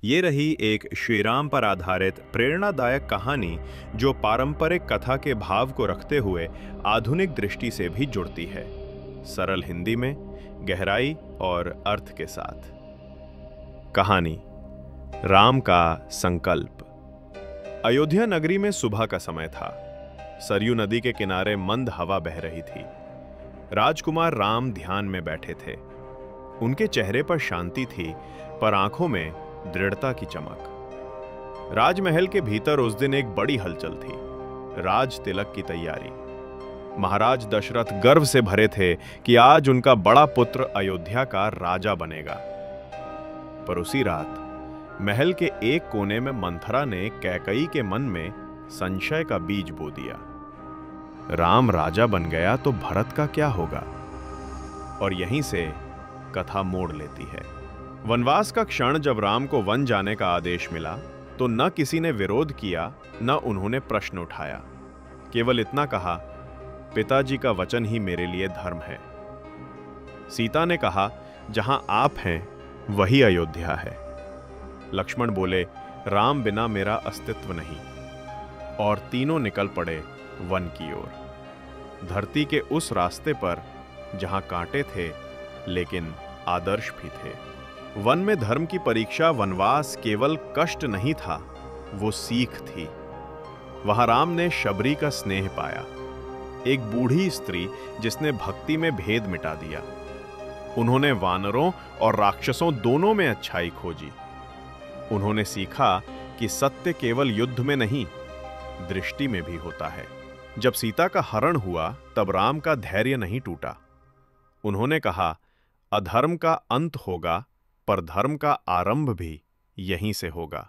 ये रही एक श्रीराम पर आधारित प्रेरणादायक कहानी जो पारंपरिक कथा के भाव को रखते हुए आधुनिक दृष्टि से भी जुड़ती है, सरल हिंदी में, गहराई और अर्थ के साथ। कहानी राम का संकल्प। अयोध्या नगरी में सुबह का समय था। सरयू नदी के किनारे मंद हवा बह रही थी। राजकुमार राम ध्यान में बैठे थे। उनके चेहरे पर शांति थी, पर आंखों में दृढ़ता की चमक। राजमहल के भीतर उस दिन एक बड़ी हलचल थी, राज तिलक की तैयारी। महाराज दशरथ गर्व से भरे थे कि आज उनका बड़ा पुत्र अयोध्या का राजा बनेगा। पर उसी रात महल के एक कोने में मंथरा ने कैकई के मन में संशय का बीज बो दिया। राम राजा बन गया तो भरत का क्या होगा? और यहीं से कथा मोड़ लेती है। वनवास का क्षण जब राम को वन जाने का आदेश मिला तो न किसी ने विरोध किया, न उन्होंने प्रश्न उठाया। केवल इतना कहा, पिताजी का वचन ही मेरे लिए धर्म है। सीता ने कहा, जहां आप हैं वही अयोध्या है। लक्ष्मण बोले, राम बिना मेरा अस्तित्व नहीं। और तीनों निकल पड़े वन की ओर, धरती के उस रास्ते पर जहां कांटे थे लेकिन आदर्श भी थे। वन में धर्म की परीक्षा, वनवास केवल कष्ट नहीं था, वो सीख थी। वहां राम ने शबरी का स्नेह पाया, एक बूढ़ी स्त्री जिसने भक्ति में भेद मिटा दिया। उन्होंने वानरों और राक्षसों दोनों में अच्छाई खोजी। उन्होंने सीखा कि सत्य केवल युद्ध में नहीं, दृष्टि में भी होता है। जब सीता का हरण हुआ तब राम का धैर्य नहीं टूटा। उन्होंने कहा, अधर्म का अंत होगा, पर धर्म का आरंभ भी यहीं से होगा।